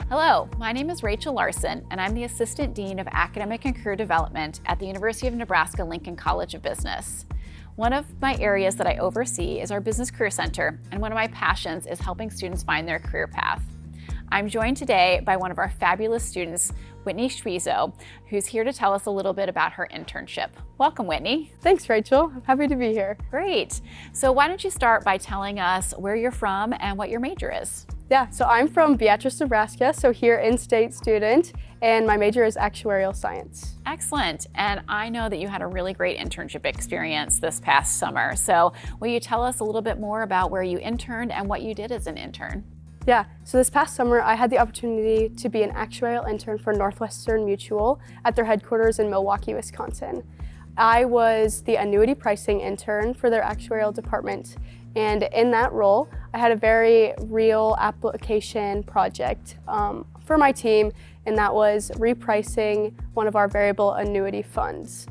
Hello, my name is Rachel Larson, and I'm the Assistant Dean of Academic and Career Development at the University of Nebraska-Lincoln College of Business. One of my areas that I oversee is our Business Career Center, and one of my passions is helping students find their career path. I'm joined today by one of our fabulous students, Whitney Schwisow, who's here to tell us a little bit about her internship. Welcome, Whitney. Thanks, Rachel. I'm happy to be here. Great. So why don't you start by telling us where you're from and what your major is? Yeah, so I'm from Beatrice, Nebraska, so here in-state student, and my major is Actuarial Science. Excellent. And I know that you had a really great internship experience this past summer. So will you tell us a little bit more about where you interned and what you did as an intern? Yeah, so this past summer, I had the opportunity to be an actuarial intern for Northwestern Mutual at their headquarters in Milwaukee, Wisconsin. I was the annuity pricing intern for their actuarial department. And in that role, I had a very real application project for my team, and that was repricing one of our variable annuity funds.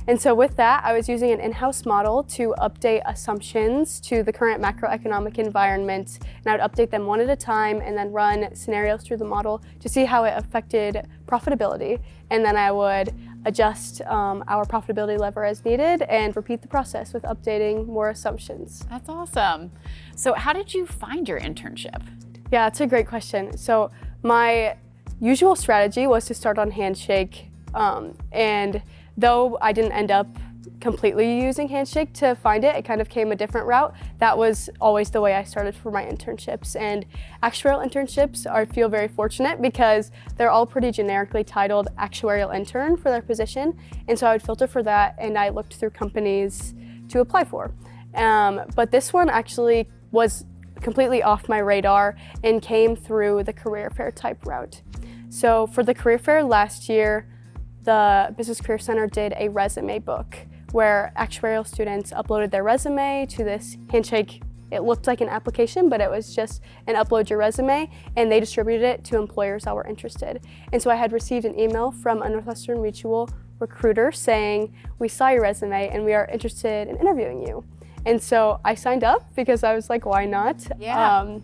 And so with that, I was using an in-house model to update assumptions to the current macroeconomic environment, and I would update them one at a time and then run scenarios through the model to see how it affected profitability. And then I would adjust our profitability lever as needed and repeat the process with updating more assumptions. That's awesome. So how did you find your internship? Yeah, that's a great question. So my usual strategy was to start on Handshake, and though I didn't end up completely using Handshake to find it, it kind of came a different route. That was always the way I started for my internships. And actuarial internships, I feel very fortunate because they're all pretty generically titled actuarial intern for their position. And so I would filter for that, and I looked through companies to apply for. But this one actually was completely off my radar and came through the career fair type route. So for the career fair last year, the Business Career Center did a resume book where actuarial students uploaded their resume to this Handshake. It looked like an application, but it was just an upload your resume, and they distributed it to employers that were interested. And so I had received an email from a Northwestern Mutual recruiter saying, "We saw your resume and we are interested in interviewing you." And so I signed up because I was like, why not? Yeah.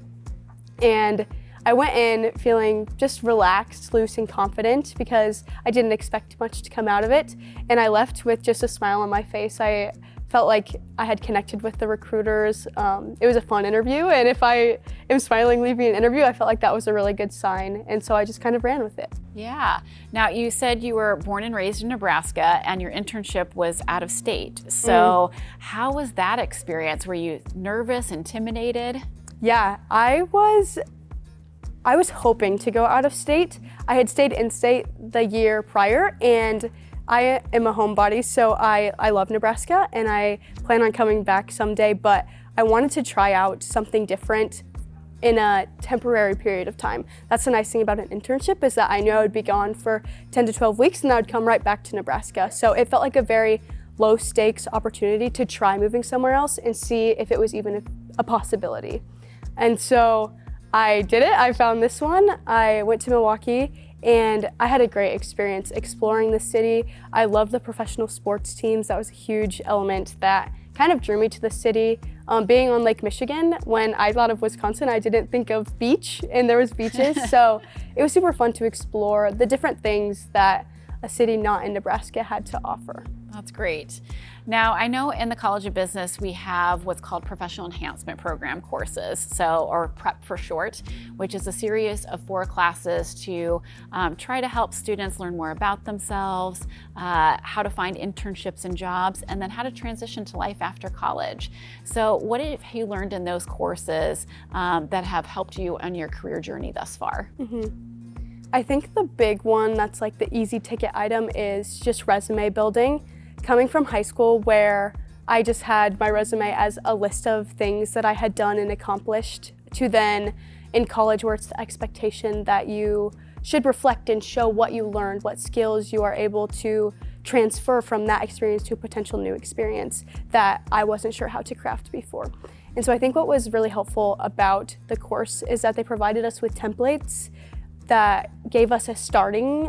And I went in feeling just relaxed, loose, and confident because I didn't expect much to come out of it. And I left with just a smile on my face. I felt like I had connected with the recruiters. It was a fun interview, and if I am smiling leaving an interview, I felt like that was a really good sign. And so I just kind of ran with it. Yeah. Now, you said you were born and raised in Nebraska, and your internship was out of state. So how was that experience? Were you nervous, intimidated? Yeah, I was hoping to go out of state. I had stayed in state the year prior, and I am a homebody, so I love Nebraska and I plan on coming back someday, but I wanted to try out something different in a temporary period of time. That's the nice thing about an internship, is that I knew I would be gone for 10 to 12 weeks and I would come right back to Nebraska. So it felt like a very low stakes opportunity to try moving somewhere else and see if it was even a possibility. And so I did it. I found this one. I went to Milwaukee and I had a great experience exploring the city. I love the professional sports teams. That was a huge element that kind of drew me to the city. Being on Lake Michigan, when I thought of Wisconsin, I didn't think of beach, and there was beaches. So it was super fun to explore the different things that a city not in Nebraska had to offer. That's great. Now, I know in the College of Business we have what's called Professional Enhancement Program courses, or PREP for short, which is a series of 4 classes to try to help students learn more about themselves, how to find internships and jobs, and then how to transition to life after college. So what have you learned in those courses that have helped you on your career journey thus far? I think the big one that's like the easy ticket item is just resume building. Coming from high school, where I just had my resume as a list of things that I had done and accomplished, to then in college where it's the expectation that you should reflect and show what you learned, what skills you are able to transfer from that experience to a potential new experience that I wasn't sure how to craft before. And so I think what was really helpful about the course is that they provided us with templates that gave us a starting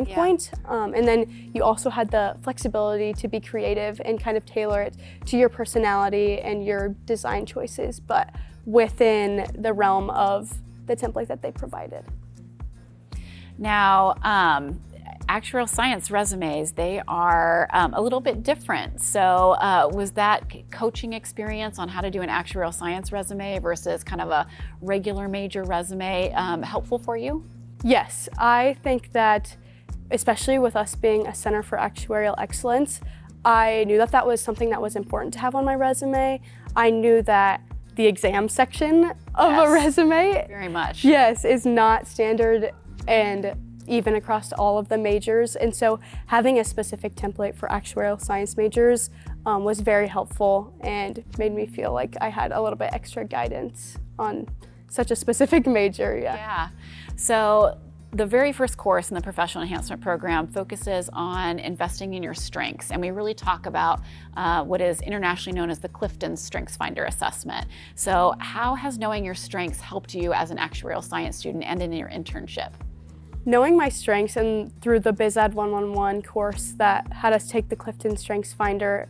point. And then you also had the flexibility to be creative and kind of tailor it to your personality and your design choices, but within the realm of the template that they provided. Now, actuarial science resumes, they are a little bit different. So was that coaching experience on how to do an actuarial science resume versus kind of a regular major resume helpful for you? Yes, I think that especially with us being a Center for Actuarial Excellence, I knew that that was something that was important to have on my resume. I knew that the exam section of a resume, very much, yes, is not standard and even across all of the majors. And so having a specific template for actuarial science majors was very helpful and made me feel like I had a little bit extra guidance on such a specific major. Yeah. So the very first course in the Professional Enhancement Program focuses on investing in your strengths, and we really talk about what is internationally known as the CliftonStrengths Finder Assessment. So how has knowing your strengths helped you as an actuarial science student and in your internship? Knowing my strengths and through the BizEd 111 course that had us take the CliftonStrengths Finder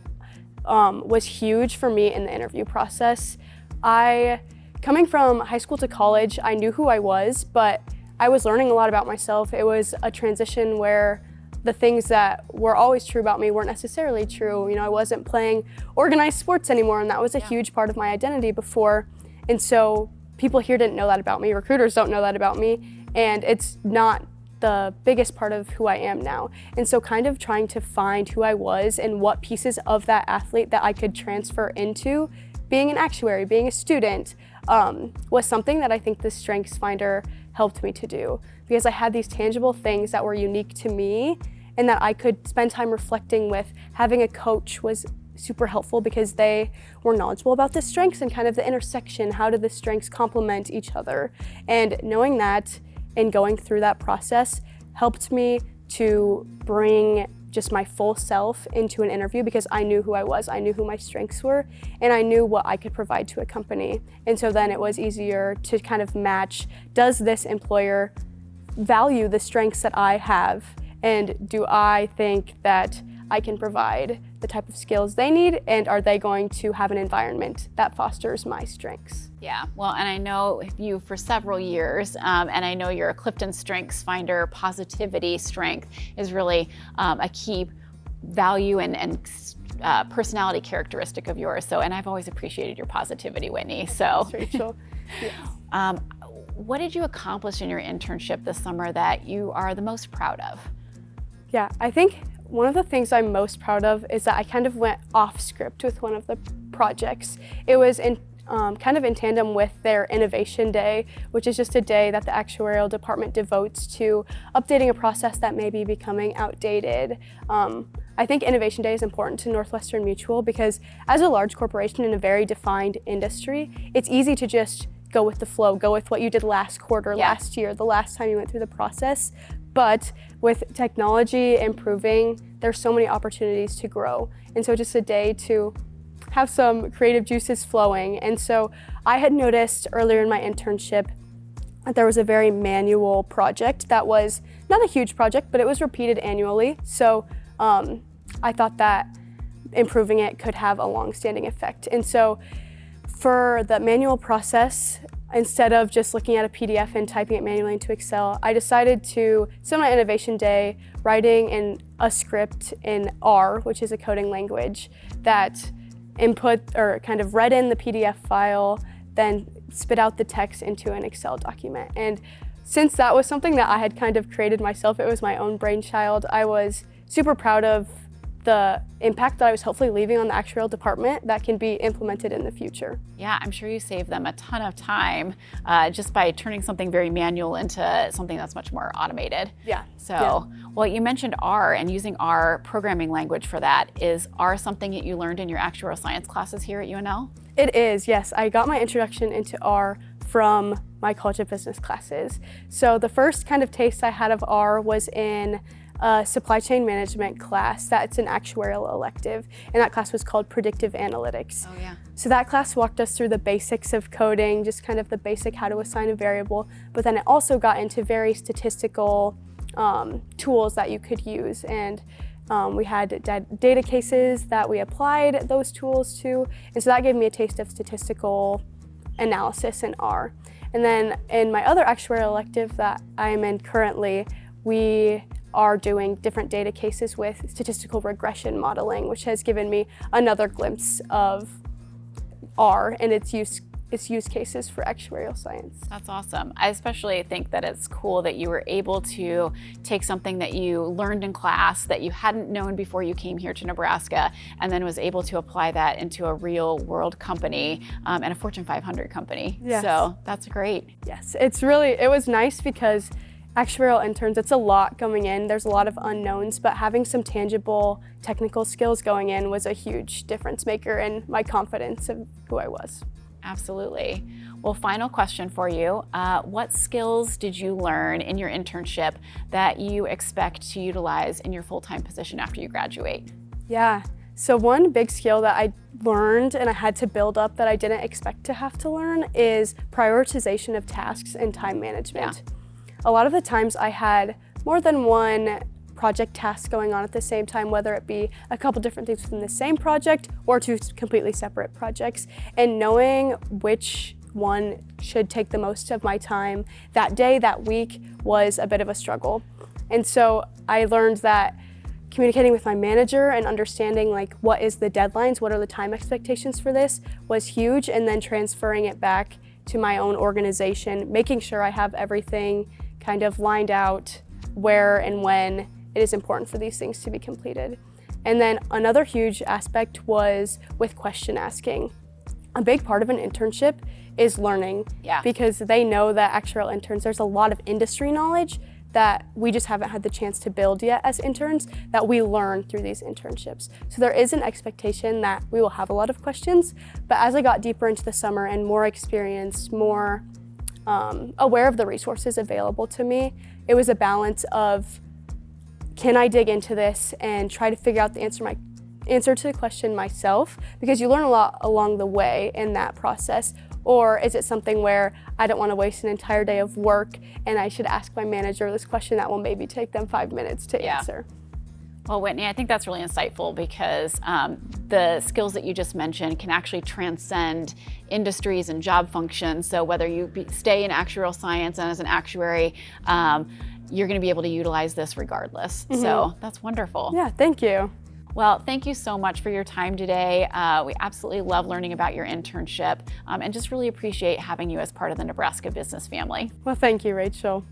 was huge for me in the interview process. Coming from high school to college, I knew who I was, but I was learning a lot about myself. It was a transition where the things that were always true about me weren't necessarily true. You know, I wasn't playing organized sports anymore, and that was a huge part of my identity before. And so people here didn't know that about me. Recruiters don't know that about me, and it's not the biggest part of who I am now. And so kind of trying to find who I was and what pieces of that athlete that I could transfer into being an actuary, being a student, was something that I think the Strengths Finder helped me to do, because I had these tangible things that were unique to me and that I could spend time reflecting with. Having a coach was super helpful because they were knowledgeable about the strengths and kind of the intersection. How do the strengths complement each other? And knowing that and going through that process helped me to bring just my full self into an interview, because I knew who I was, I knew who my strengths were, and I knew what I could provide to a company. And so then it was easier to kind of match, does this employer value the strengths that I have? And do I think that I can provide the type of skills they need, and are they going to have an environment that fosters my strengths? Yeah, well, and I know you for several years, and I know your CliftonStrengths Finder positivity strength is really a key value and personality characteristic of yours. So, and I've always appreciated your positivity, Whitney. So, Thanks, Rachel. Yes. What did you accomplish in your internship this summer that you are the most proud of? Yeah, I think one of the things I'm most proud of is that I kind of went off script with one of the projects. It was kind of in tandem with their Innovation Day, which is just a day that the actuarial department devotes to updating a process that may be becoming outdated. I think Innovation Day is important to Northwestern Mutual because as a large corporation in a very defined industry, it's easy to just go with the flow, go with what you did last quarter, last year, the last time you went through the process. But with technology improving, there's so many opportunities to grow. And so just a day to have some creative juices flowing. And so I had noticed earlier in my internship that there was a very manual project that was not a huge project, but it was repeated annually. So I thought that improving it could have a long-standing effect. And so for the manual process, instead of just looking at a PDF and typing it manually into Excel, I decided to spend my Innovation Day writing in a script in R, which is a coding language, that input or kind of read in the PDF file, then spit out the text into an Excel document. And since that was something that I had kind of created myself, it was my own brainchild, I was super proud of the impact that I was hopefully leaving on the actuarial department that can be implemented in the future. Yeah, I'm sure you saved them a ton of time just by turning something very manual into something that's much more automated. Yeah. So, well, you mentioned R, and using R programming language for that. Is R something that you learned in your actuarial science classes here at UNL? It is, yes. I got my introduction into R from my College of Business classes. So the first kind of taste I had of R was in a supply chain management class that's an actuarial elective, and that class was called Predictive Analytics. Oh yeah. So that class walked us through the basics of coding, just kind of the basic how to assign a variable, but then it also got into very statistical tools that you could use, and we had data cases that we applied those tools to, and so that gave me a taste of statistical analysis in R. And then in my other actuarial elective that I am in currently, we are doing different data cases with statistical regression modeling, which has given me another glimpse of R and its use cases for actuarial science. That's awesome. I especially think that it's cool that you were able to take something that you learned in class that you hadn't known before you came here to Nebraska, and then was able to apply that into a real world company and a Fortune 500 company. Yes. So that's great. Yes, it was nice because actuarial interns, it's a lot going in. There's a lot of unknowns, but having some tangible technical skills going in was a huge difference maker in my confidence of who I was. Absolutely. Well, final question for you. What skills did you learn in your internship that you expect to utilize in your full-time position after you graduate? Yeah, so one big skill that I learned and I had to build up that I didn't expect to have to learn is prioritization of tasks and time management. Yeah. A lot of the times I had more than one project task going on at the same time, whether it be a couple different things within the same project or two completely separate projects. And knowing which one should take the most of my time that day, that week, was a bit of a struggle. And so I learned that communicating with my manager and understanding like what is the deadlines, what are the time expectations for this was huge, and then transferring it back to my own organization, making sure I have everything kind of lined out where and when it is important for these things to be completed. And then another huge aspect was with question asking. A big part of an internship is learning, because they know that actuarial interns, there's a lot of industry knowledge that we just haven't had the chance to build yet as interns that we learn through these internships. So there is an expectation that we will have a lot of questions, but as I got deeper into the summer and more experienced, more aware of the resources available to me, it was a balance of, can I dig into this and try to figure out the answer to the question myself, because you learn a lot along the way in that process, or is it something where I don't want to waste an entire day of work and I should ask my manager this question that will maybe take them 5 minutes to answer. Well, Whitney, I think that's really insightful because the skills that you just mentioned can actually transcend industries and job functions. So whether you stay in actuarial science and as an actuary, you're going to be able to utilize this regardless. Mm-hmm. So that's wonderful. Yeah, thank you. Well, thank you so much for your time today. We absolutely love learning about your internship and just really appreciate having you as part of the Nebraska business family. Well, thank you, Rachel.